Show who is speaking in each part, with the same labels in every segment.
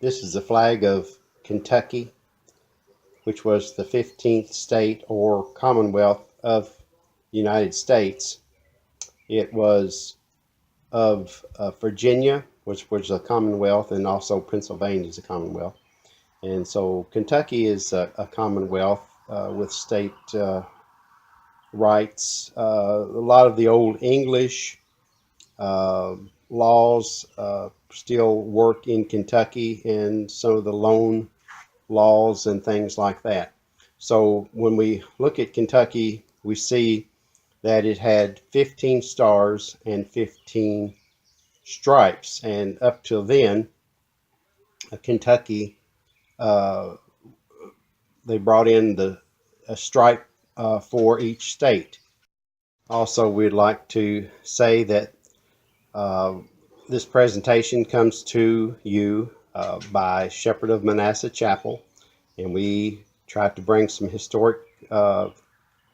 Speaker 1: This is the flag of Kentucky, which was the 15th state or Commonwealth of the United States. It was of Virginia, which was a Commonwealth, and also Pennsylvania is a Commonwealth. And so Kentucky is a Commonwealth with state rights. A lot of the old English uh, laws still work in Kentucky, and some of the loan laws and things like that. So when we look at Kentucky, we see that it had 15 stars and 15 stripes. And up till then, Kentucky, uh, they brought in a stripe for each state. Also, we'd like to say that uh, this presentation comes to you by Shepherd of Manasseh Chapel, and we try to bring some historic uh,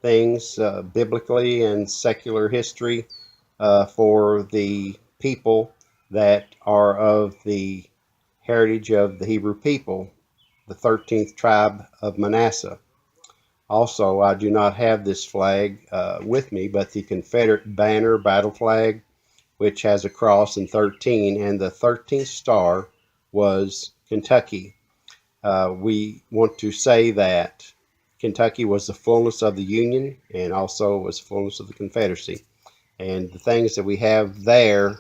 Speaker 1: things, biblically and secular history, for the people that are of the heritage of the Hebrew people, the 13th tribe of Manasseh. Also, I do not have this flag with me, but the Confederate banner battle flag, which has a cross and 13, and the 13th star was Kentucky. We want to say that Kentucky was the fullness of the Union and also was the fullness of the Confederacy. And the things that we have there,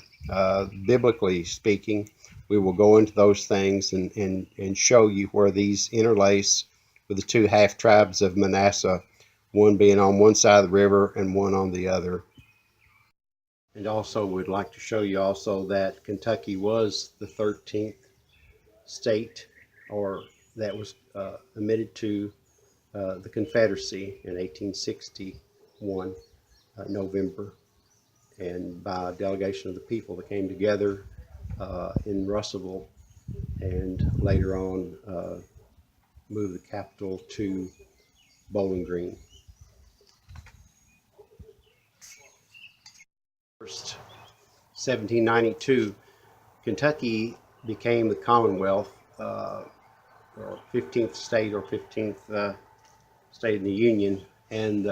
Speaker 1: biblically speaking, we will go into those things and show you where these interlace with the two half tribes of Manasseh, one being on one side of the river and one on the other. And also, we'd like to show you also that Kentucky was the 13th state or that was admitted to the Confederacy in 1861, November, and by a delegation of the people that came together in Russellville, and later on moved the capital to Bowling Green. First, 1792, Kentucky became the Commonwealth, or 15th state or 15th state in the Union, and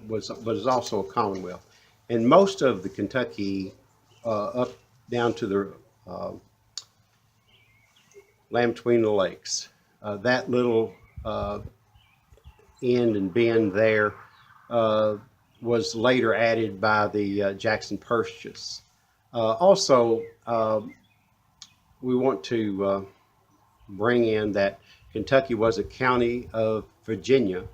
Speaker 1: was also a Commonwealth. And most of the Kentucky up down to the uh, land between the lakes, that little end and bend there uh, was later added by the Jackson Purchase. Also, we want to bring in that Kentucky was a county of Virginia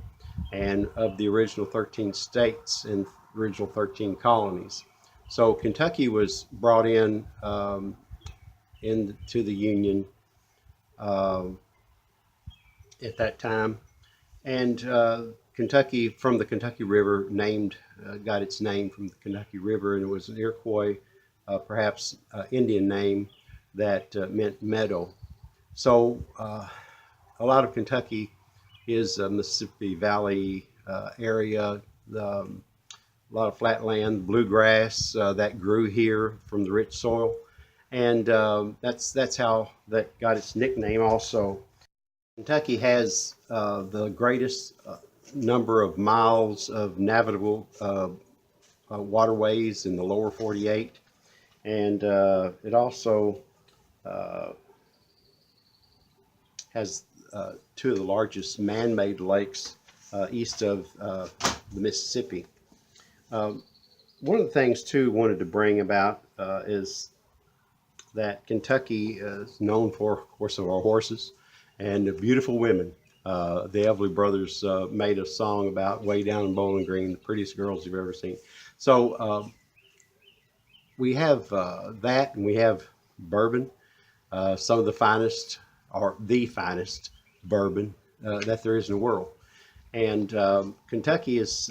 Speaker 1: and of the original 13 states and original 13 colonies. So Kentucky was brought in into the Union uh, at that time, and Kentucky, from the Kentucky River, got its name from the Kentucky River, and it was an Iroquois, perhaps Indian name that meant meadow. So a lot of Kentucky is Mississippi Valley area. A lot of flat land, bluegrass that grew here from the rich soil, and that's how that got its nickname. Also, Kentucky has the greatest number of miles of navigable waterways in the lower 48, and it also uh, has two of the largest man-made lakes east of the Mississippi. Um, One of the things too wanted to bring about is that Kentucky is known for, of course, of our horses and the beautiful women. The Everly Brothers made a song about way down in Bowling Green, the prettiest girls you've ever seen. So we have that, and we have bourbon, some of the finest, or the finest bourbon that there is in the world. And Kentucky is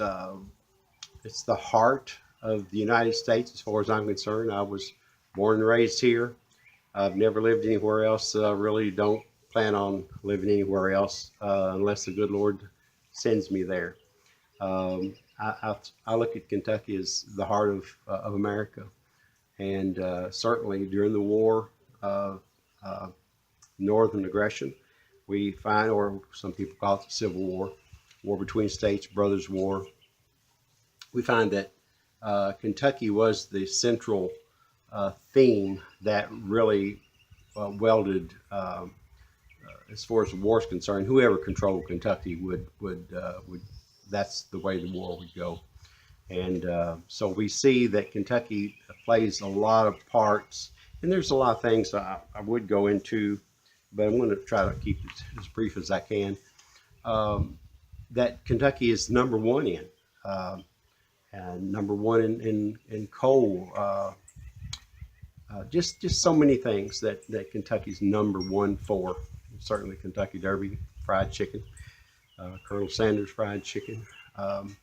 Speaker 1: it's the heart of the United States, as far as I'm concerned. I was born and raised here. I've never lived anywhere else. Really don't plan on living anywhere else unless the good Lord sends me there. I look at Kentucky as the heart of America. And certainly during the war, uh, uh, northern aggression. We find, or some people call it the Civil War, war between states, brothers' war. We find that Kentucky was the central theme that really welded, as far as the war is concerned. Whoever controlled Kentucky would that's the way the war would go. And so we see that Kentucky plays a lot of parts, and there's a lot of things I would go into, but I'm going to try to keep it as brief as I can. Um, that Kentucky is number one in, uh, and number one in coal. Just so many things that Kentucky's number one for. Certainly Kentucky Derby fried chicken, Colonel Sanders fried chicken. Um,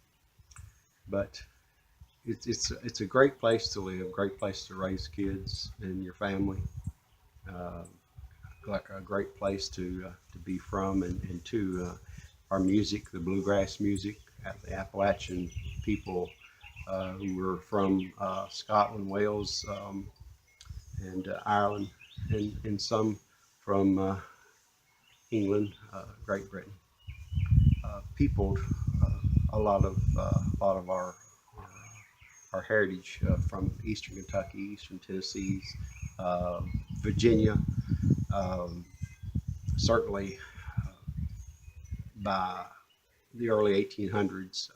Speaker 1: but it's a great place to live, great place to raise kids and your family. Uh, a great place to be from, and to our music, the bluegrass music, the Appalachian people who were from Scotland, Wales, and Ireland, and some from England, Great Britain, peopled a lot of our heritage from Eastern Kentucky, Eastern Tennessee, uh, Virginia. Um, Certainly, by the early 1800s,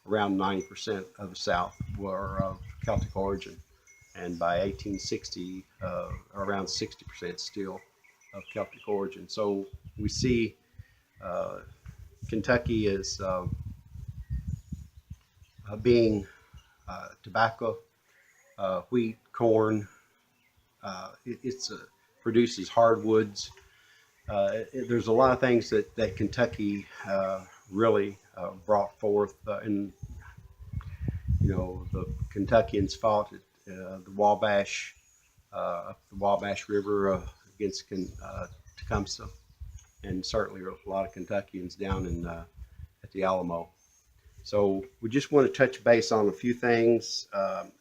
Speaker 1: around 90% of the South were of Celtic origin, and by 1860, around 60% still of Celtic origin. So we see uh, Kentucky as being tobacco, wheat, corn. It's produces hardwoods. There's a lot of things that Kentucky really brought forth, and the Kentuckians fought at up the Wabash River against Tecumseh, and certainly a lot of Kentuckians down in at the Alamo. So we just want to touch base on a few things,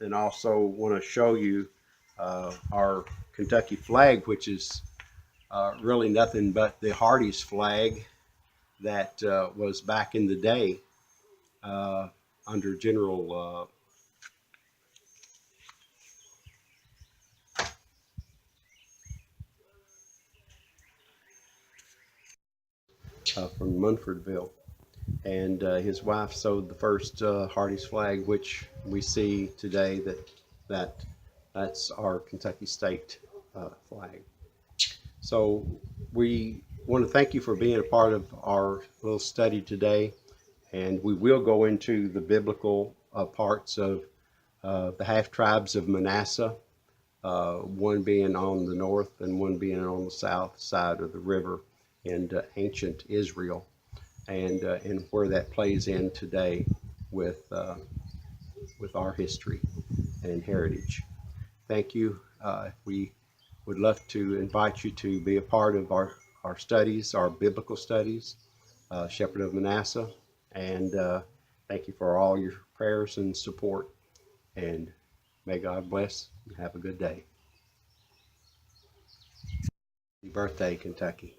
Speaker 1: and also want to show you our Kentucky flag, which is really nothing but the Hardee's flag that was back in the day uh, under General from Munfordville. And his wife sewed the first Hardee's flag, which we see today that that's our Kentucky state flag. So we want to thank you for being a part of our little study today, and we will go into the biblical parts of the half tribes of Manasseh, one being on the north and one being on the south side of the river in ancient Israel, and where that plays in today with our history and heritage. Thank you. We would love to invite you to be a part of our studies, our biblical studies, Shepherd of Manasseh, and thank you for all your prayers and support. And may God bless and have a good day. Happy birthday, Kentucky.